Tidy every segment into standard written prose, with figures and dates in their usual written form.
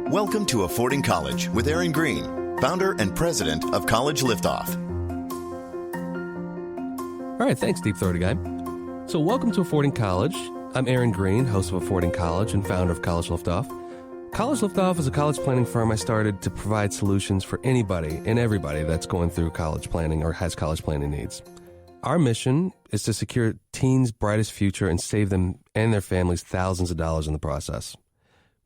Welcome to Affording College with Aaron Greene, founder and president of College Liftoff. All right, thanks, Deep Throaty Guy. So welcome to Affording College. I'm Aaron Greene, host of Affording College and founder of College Liftoff. College Liftoff is a college planning firm I started to provide solutions for anybody and everybody that's going through college planning or has college planning needs. Our mission is to secure teens' brightest future and save them and their families thousands of dollars in the process.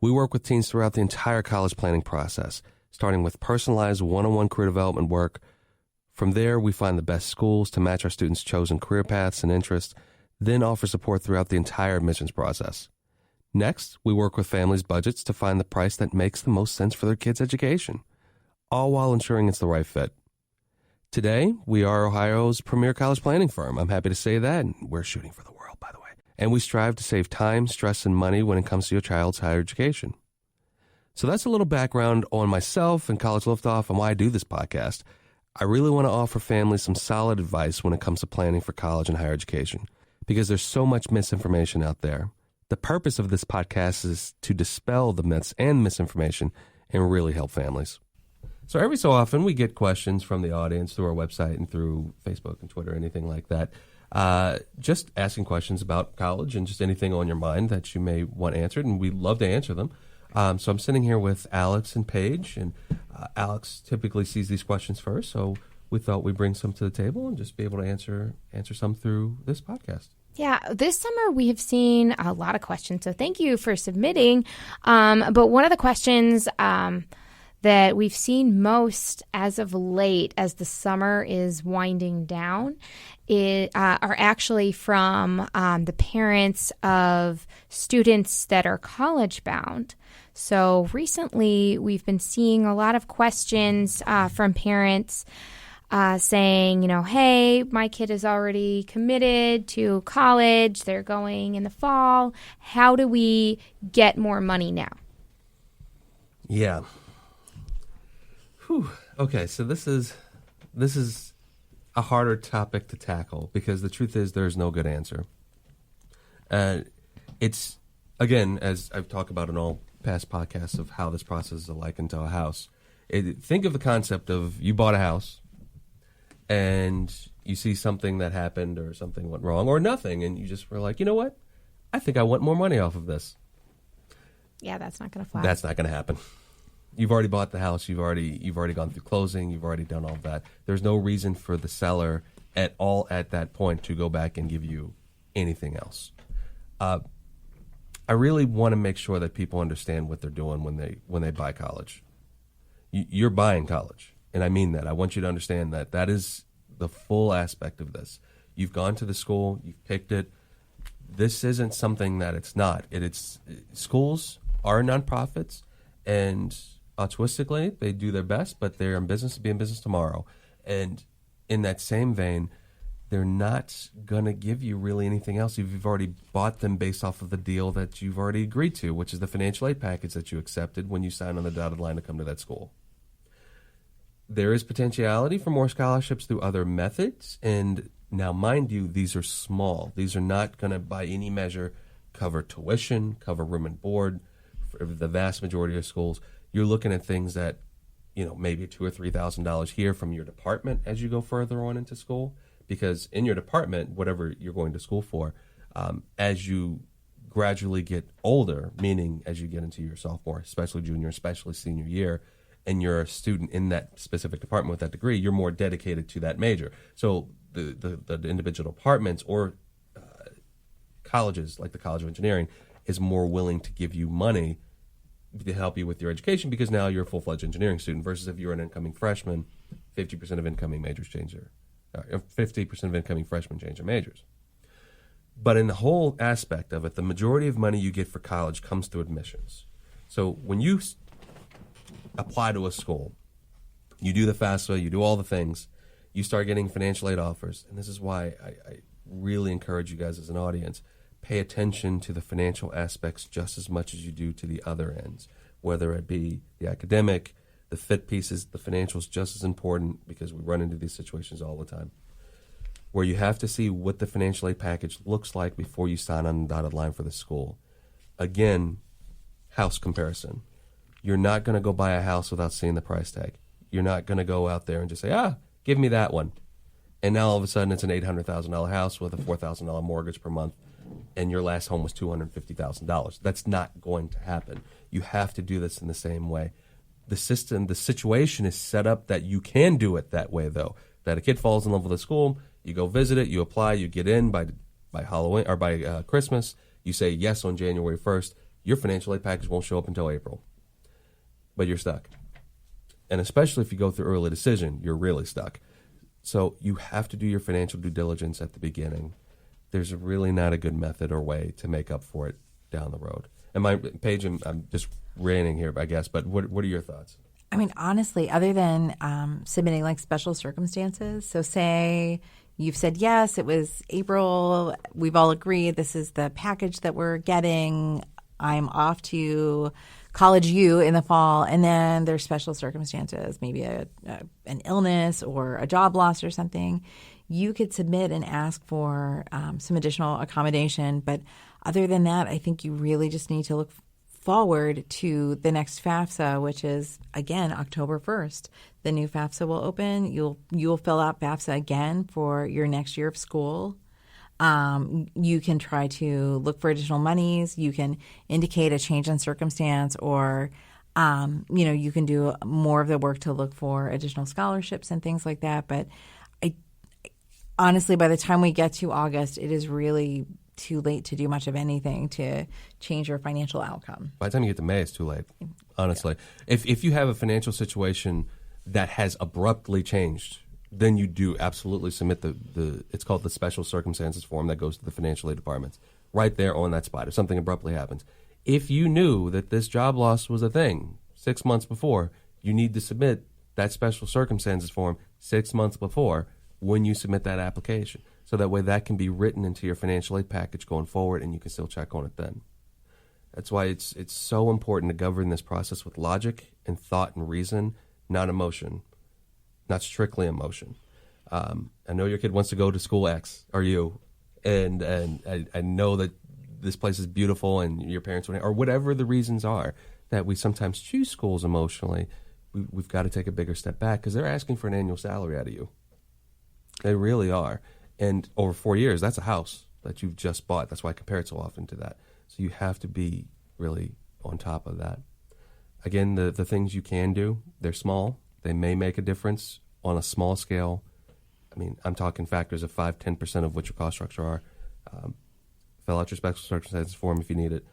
We work with teens throughout the entire college planning process, starting with personalized one-on-one career development work. From there, we find the best schools to match our students' chosen career paths and interests, then offer support throughout the entire admissions process. Next, we work with families' budgets to find the price that makes the most sense for their kids' education, all while ensuring it's the right fit. Today, we are Ohio's premier college planning firm. I'm happy to say that, and we're shooting for the world, by the way. And we strive to save time, stress, and money when it comes to your child's higher education. So that's a little background on myself and College Liftoff and why I do this podcast. I really want to offer families some solid advice when it comes to planning for college and higher education, because there's so much misinformation out there. The purpose of this podcast is to dispel the myths and misinformation and really help families. So every so often we get questions from the audience through our website and through Facebook and Twitter, anything like that. Just asking questions about college and just anything on your mind that you may want answered, and we'd love to answer them. So I'm sitting here with Alex and Paige, and Alex typically sees these questions first, so we thought we'd bring some to the table and just be able to answer some through this podcast. Yeah, this summer we have seen a lot of questions, so thank you for submitting. But one of the questions that we've seen most as of late, as the summer is winding down, are actually from the parents of students that are college-bound. So recently we've been seeing a lot of questions from parents saying, hey, my kid is already committed to college. They're going in the fall. How do we get more money now? Yeah. Whew. Okay, so this is a harder topic to tackle because the truth is there's no good answer. It's, again, as I've talked about in all past podcasts of how this process is likened to a house. Think of the concept of you bought a house, and you see something that happened or something went wrong or nothing, and you just were like, you know what? I think I want more money off of this. Yeah, that's not going to fly. That's not going to happen. You've already bought the house. You've already gone through closing. You've already done all of that. There's no reason for the seller at all at that point to go back and give you anything else. I really want to make sure that people understand what they're doing when they buy college. You're buying college. And I mean that. I want you to understand that is the full aspect of this. You've gone to the school. You've picked it. This isn't something that it's not. Schools are nonprofits, and altruistically, they do their best, but they're in business to be in business tomorrow. And in that same vein, they're not going to give you really anything else. You've already bought them based off of the deal that you've already agreed to, which is the financial aid package that you accepted when you signed on the dotted line to come to that school. There is potentiality for more scholarships through other methods, and now, mind you, these are small. These are not going to, by any measure, cover tuition, cover room and board. For the vast majority of schools, you're looking at things that, maybe $2,000 or $3,000 here from your department as you go further on into school, because in your department, whatever you're going to school for, as you gradually get older, meaning as you get into your sophomore, especially junior, especially senior year, and you're a student in that specific department with that degree, you're more dedicated to that major. So the individual departments or colleges, like the College of Engineering, is more willing to give you money to help you with your education because now you're a full-fledged engineering student versus if you're an incoming freshman, 50% of incoming majors change their 50% of incoming freshmen change their majors. But in the whole aspect of it, the majority of money you get for college comes through admissions. So when you apply to a school, you do the FAFSA, you do all the things, you start getting financial aid offers. And this is why I really encourage you guys as an audience, pay attention to the financial aspects just as much as you do to the other ends, whether it be the academic, the fit pieces, the financials, just as important because we run into these situations all the time where you have to see what the financial aid package looks like before you sign on the dotted line for the school. Again, house comparison. You're not going to go buy a house without seeing the price tag. You're not going to go out there and just say, give me that one. And now all of a sudden it's an $800,000 house with a $4,000 mortgage per month, and your last home was $250,000. That's not going to happen. You have to do this in the same way. The situation is set up that you can do it that way, though. That a kid falls in love with a school, you go visit it, you apply, you get in by Halloween or by Christmas. You say yes on January 1st. Your financial aid package won't show up until April, but you're stuck. And especially if you go through early decision, you're really stuck. So you have to do your financial due diligence at the beginning. There's really not a good method or way to make up for it down the road. And Paige, I'm just ranting here, I guess, but what are your thoughts? I mean, honestly, other than submitting like special circumstances, so say you've said yes, it was April, we've all agreed this is the package that we're getting, I'm off to College U in the fall, and then there's special circumstances, maybe an illness or a job loss or something. You could submit and ask for some additional accommodation. But other than that, I think you really just need to look forward to the next FAFSA, which is, again, October 1st. The new FAFSA will open. You'll fill out FAFSA again for your next year of school. You can try to look for additional monies. You can indicate a change in circumstance, or you can do more of the work to look for additional scholarships and things like that. But honestly, by the time we get to August, it is really too late to do much of anything to change your financial outcome. By the time you get to May, it's too late, honestly. Yeah. If you have a financial situation that has abruptly changed, then you do absolutely submit it's called the special circumstances form that goes to the financial aid departments right there on that spot if something abruptly happens. If you knew that this job loss was a thing 6 months before, you need to submit that special circumstances form 6 months before when you submit that application. So that way that can be written into your financial aid package going forward, and you can still check on it then. That's why it's so important to govern this process with logic and thought and reason, not emotion. Not strictly emotion. I know your kid wants to go to school X, or you, and I know that this place is beautiful and your parents would, or whatever the reasons are that we sometimes choose schools emotionally. We've got to take a bigger step back because they're asking for an annual salary out of you. They really are. And over 4 years, that's a house that you've just bought. That's why I compare it so often to that. So you have to be really on top of that. Again, the things you can do, they're small. They may make a difference on a small scale. I mean, I'm talking factors of 5-10% of what your cost structure are. Fill out your special circumstances form if you need it.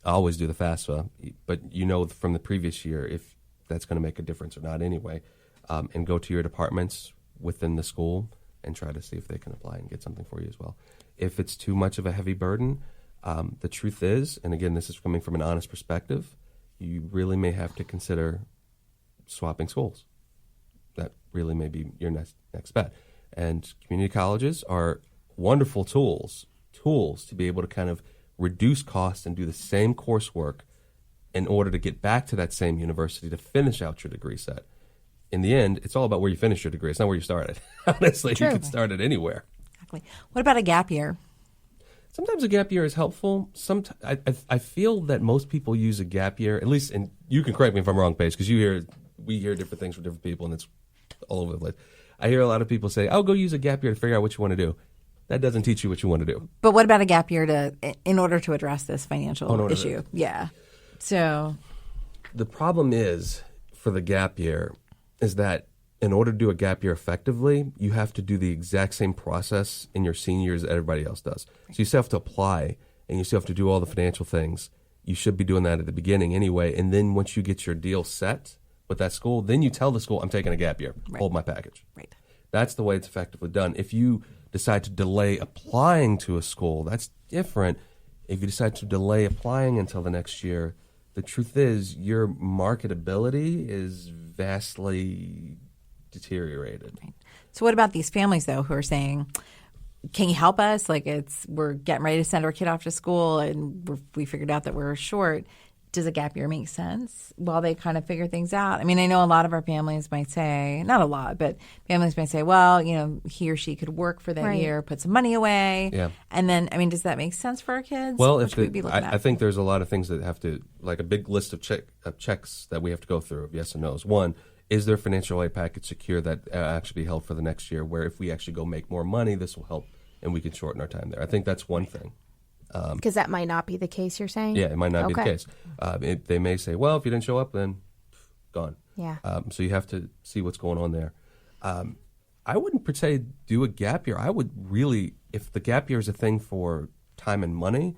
I always do the FAFSA, but you know from the previous year if that's going to make a difference or not anyway. And go to your departments within the school and try to see if they can apply and get something for you as well. If it's too much of a heavy burden, the truth is, and again, this is coming from an honest perspective, you really may have to consider swapping schools. That really may be your next bet. And community colleges are wonderful tools to be able to kind of reduce costs and do the same coursework in order to get back to that same university to finish out your degree set. In the end, it's all about where you finish your degree. It's not where you started. Honestly, True. You could start it anywhere. Exactly. What about a gap year? Sometimes a gap year is helpful. I feel that most people use a gap year, at least, and you can correct me if I'm wrong, Paige, because we hear different things from different people, and it's all over the place. I hear a lot of people say, "Oh, go use a gap year to figure out what you want to do." That doesn't teach you what you want to do. But what about a gap year in order to address this financial issue? Yeah. So the problem is for the gap year is that in order to do a gap year effectively, you have to do the exact same process in your senior years that everybody else does. So you still have to apply, and you still have to do all the financial things. You should be doing that at the beginning anyway. And then once you get your deal set with that school, then you tell the school, I'm taking a gap year. Right. Hold my package. Right. That's the way it's effectively done. If you decide to delay applying to a school, that's different. If you decide to delay applying until the next year, the truth is your marketability is vastly deteriorated. Right. So what about these families, though, who are saying, can you help us? Like we're getting ready to send our kid off to school and we figured out that we're short. does a gap year make sense while they kind of figure things out? I mean, I know a lot of our families might say, not a lot, but families might say, well, he or she could work for that year, put some money away. Yeah. And then, I mean, does that make sense for our kids? Well, I think there's a lot of things that have to, like a big list of checks that we have to go through of yes and no's. One, is their financial aid package secure that actually be held for the next year, where if we actually go make more money, this will help and we can shorten our time there. I think that's one thing. Because that might not be the case, you're saying? Yeah, it might not be the case. They may say, well, if you didn't show up, then gone. Yeah. So you have to see what's going on there. I wouldn't per se do a gap year. I would really, if the gap year is a thing for time and money,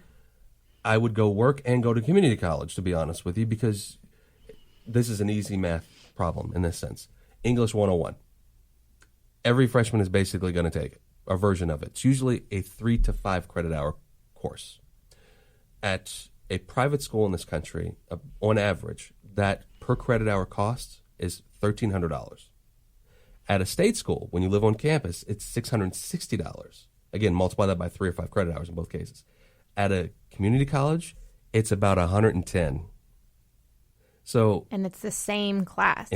I would go work and go to community college, to be honest with you, because this is an easy math problem in this sense. English 101. Every freshman is basically going to take it, a version of it. It's usually a 3 to 5 credit hour course. At a private school in this country, on average, that per credit hour cost is $1,300. At a state school, when you live on campus, it's $660. Again, multiply that by 3 or 5 credit hours in both cases. At a community college, it's about $110. So, and it's the same class.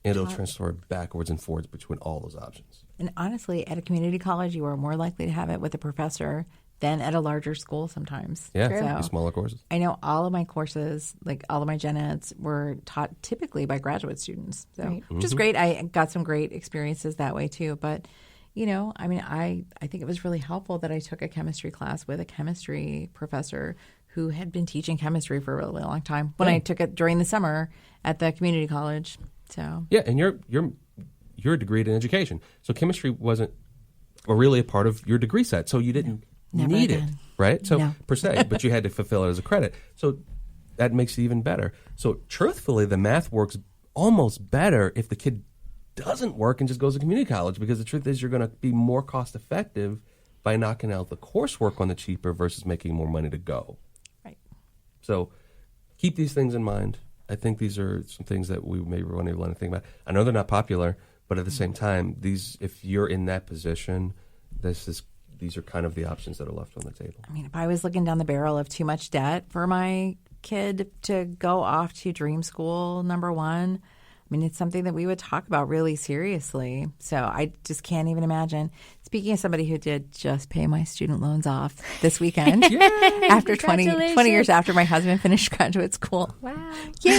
It'll transfer backwards and forwards between all those options. And honestly, at a community college, you are more likely to have it with a professor than at a larger school sometimes. Yeah, so, smaller courses. I know all of my courses, like all of my gen eds, were taught typically by graduate students, which is great. I got some great experiences that way too. But, I think it was really helpful that I took a chemistry class with a chemistry professor who had been teaching chemistry for a really long time when I took it during the summer at the community college. So yeah, and you're a degree in education, so chemistry wasn't really a part of your degree set, so you didn't need it, right? So per se, but you had to fulfill it as a credit. So that makes it even better. So truthfully, the math works almost better if the kid doesn't work and just goes to community college, because the truth is you're going to be more cost effective by knocking out the coursework on the cheaper versus making more money to go. Right. So keep these things in mind. I think these are some things that we maybe want to think about. I know they're not popular, but at the same time, if you're in that position, these are kind of the options that are left on the table. I mean, if I was looking down the barrel of too much debt for my kid to go off to dream school, number one, I mean, it's something that we would talk about really seriously. So I just can't even imagine. Speaking of somebody who did just pay my student loans off this weekend, after 20 years after my husband finished graduate school. Wow. Yay.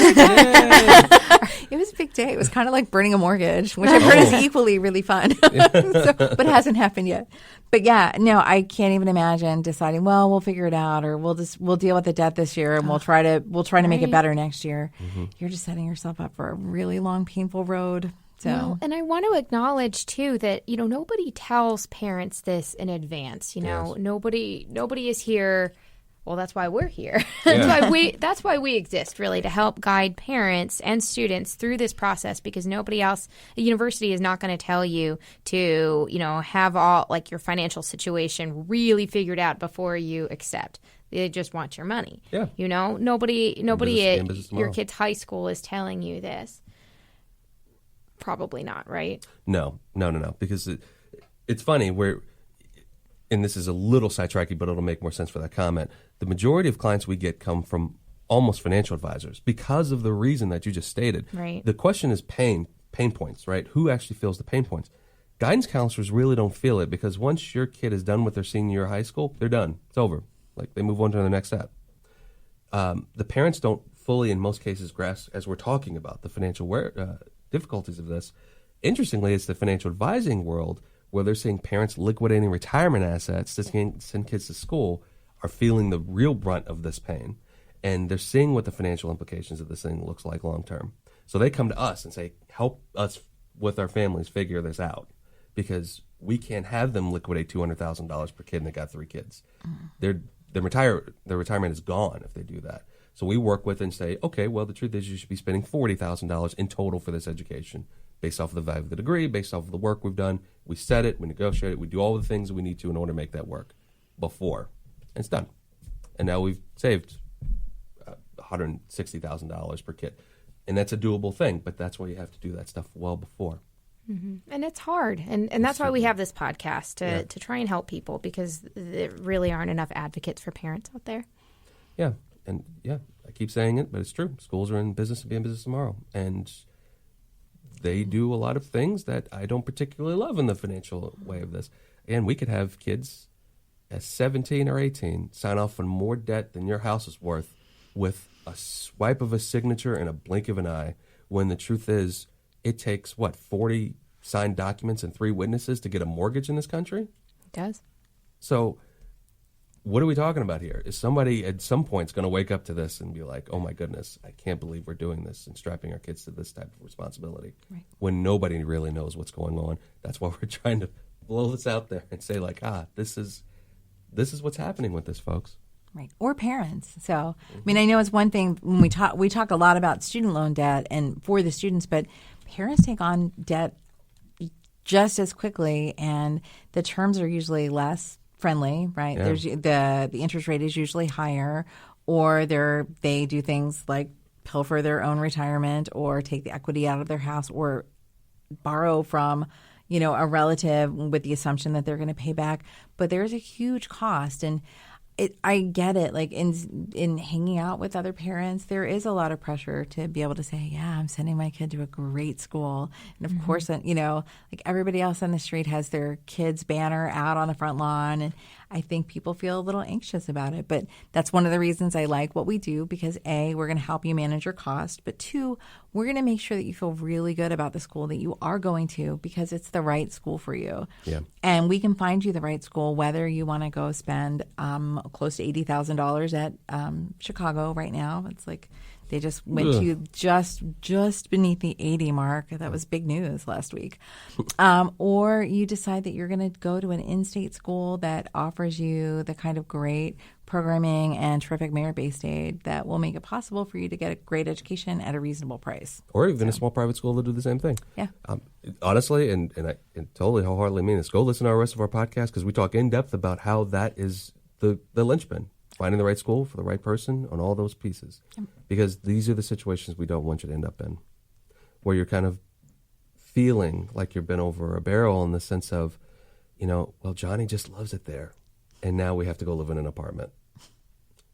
It was a big day. It was kind of like burning a mortgage, which I've heard is equally really fun, but it hasn't happened yet. But yeah, no, I can't even imagine deciding, well, we'll figure it out, or we'll deal with the debt this year and we'll try to make it better next year. Mm-hmm. You're just setting yourself up for a really long, painful road. So. Well, and I want to acknowledge too that nobody tells parents this in advance. Nobody is here. Well, that's why we're here. That's why we exist, really, to help guide parents and students through this process, because nobody else, the university is not going to tell you to, have all like your financial situation really figured out before you accept. They just want your money. Yeah. Nobody at your kid's high school is telling you this. Probably not, right? No. Because it's funny and this is a little sidetracky, but it'll make more sense for that comment. The majority of clients we get come from almost financial advisors because of the reason that you just stated. Right. The question is pain points, right? Who actually feels the pain points? Guidance counselors really don't feel it, because once your kid is done with their senior year of high school, they're done. It's over. Like, they move on to the next step. The parents don't fully, in most cases, grasp, as we're talking about, the financial difficulties of this. Interestingly, it's the financial advising world where they're seeing parents liquidating retirement assets to send kids to school are feeling the real brunt of this pain. And they're seeing what the financial implications of this thing looks like long term. So they come to us and say, help us with our families figure this out, because we can't have them liquidate $200,000 per kid and they got 3 kids. Their retirement is gone if they do that. So we work with and say, okay, well, the truth is you should be spending $40,000 in total for this education based off of the value of the degree, based off of the work we've done. We set it, we negotiate it, we do all the things we need to in order to make that work before. And it's done. And now we've saved $160,000 per kid. And that's a doable thing, but that's why you have to do that stuff well before. Mm-hmm. And it's hard. And that's why we have this podcast, to try and help people, because there really aren't enough advocates for parents out there. Yeah. And yeah, I keep saying it, but it's true. Schools are in business to be in business tomorrow. And they do a lot of things that I don't particularly love in the financial way of this. And we could have kids at 17 or 18 sign off on more debt than your house is worth with a swipe of a signature and a blink of an eye, when the truth is it takes, 40 signed documents and 3 witnesses to get a mortgage in this country? It does. So what are we talking about here? Is somebody at some point going to wake up to this and be like, oh my goodness, I can't believe we're doing this and strapping our kids to this type of responsibility, right, when nobody really knows what's going on? That's why we're trying to blow this out there and say like, this is what's happening with this, folks. Right. Or parents. So, I mean, I know it's one thing when we talk a lot about student loan debt and for the students, but parents take on debt just as quickly, and the terms are usually less friendly, right? Yeah. There's the interest rate is usually higher, or they do things like pilfer their own retirement or take the equity out of their house or borrow from a relative with the assumption that they're going to pay back. But there's a huge cost, and I get it. Like in hanging out with other parents, there is a lot of pressure to be able to say, yeah, I'm sending my kid to a great school. And of course, like everybody else on the street has their kid's banner out on the front lawn. And I think people feel a little anxious about it. But that's one of the reasons I like what we do, because A, we're going to help you manage your cost. But 2, we're going to make sure that you feel really good about the school that you are going to, because it's the right school for you. Yeah. And we can find you the right school, whether you want to go spend close to $80,000 at Chicago right now. It's like they just went to just beneath the 80 mark. That was big news last week. Or you decide that you're going to go to an in-state school that offers you the kind of great programming and terrific merit-based aid that will make it possible for you to get a great education at a reasonable price. Or even a small private school that do the same thing. Yeah. Honestly, and I totally wholeheartedly mean this, go listen to our rest of our podcast, because we talk in depth about how that is the linchpin. Finding the right school for the right person on all those pieces. Because these are the situations we don't want you to end up in, where you're kind of feeling like you're bent over a barrel in the sense of, well, Johnny just loves it there, and now we have to go live in an apartment.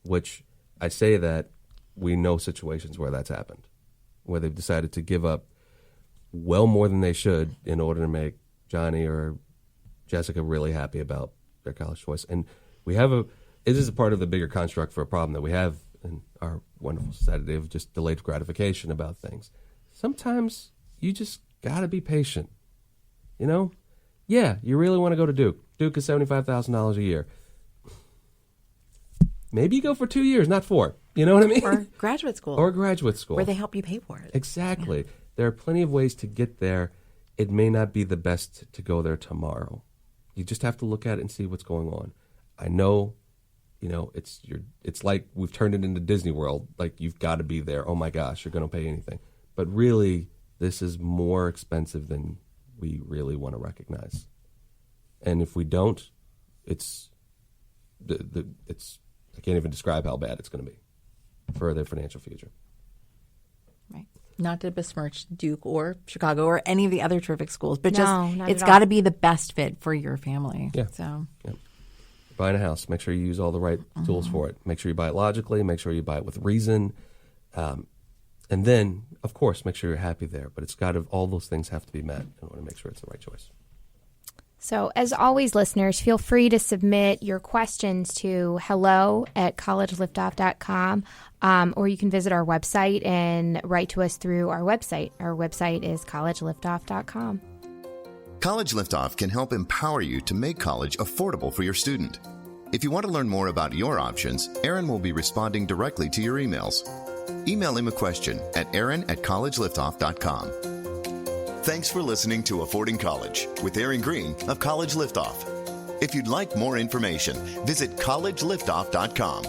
Which I say that we know situations where that's happened, where they've decided to give up well more than they should in order to make Johnny or Jessica really happy about their college choice. And we have this is a part of the bigger construct for a problem that we have in our wonderful society of just delayed gratification about things. Sometimes you just got to be patient. Yeah, you really want to go to Duke. Duke is $75,000 a year. Maybe you go for 2 years, not 4. You know what I mean? Or graduate school. Or graduate school. Where they help you pay for it. Exactly. Yeah. There are plenty of ways to get there. It may not be the best to go there tomorrow. You just have to look at it and see what's going on. I know, it's like we've turned it into Disney World. Like, you've got to be there. Oh my gosh, you're going to pay anything. But really, this is more expensive than we really want to recognize. And if we don't, it's I can't even describe how bad it's going to be for their financial future. Right. Not to besmirch Duke or Chicago or any of the other terrific schools, but it's got to be the best fit for your family. Yeah. So. Yeah. Buying a house, make sure you use all the right tools for it. Make sure you buy it logically. Make sure you buy it with reason. And then, of course, make sure you're happy there. But all those things have to be met in order to make sure it's the right choice. So, as always, listeners, feel free to submit your questions to hello@collegeliftoff.com, or you can visit our website and write to us through our website. Our website is collegeliftoff.com. College Liftoff can help empower you to make college affordable for your student. If you want to learn more about your options, Aaron will be responding directly to your emails. Email him a question at aaron@collegeliftoff.com. Thanks for listening to Affording College with Aaron Greene of College Liftoff. If you'd like more information, visit collegeliftoff.com.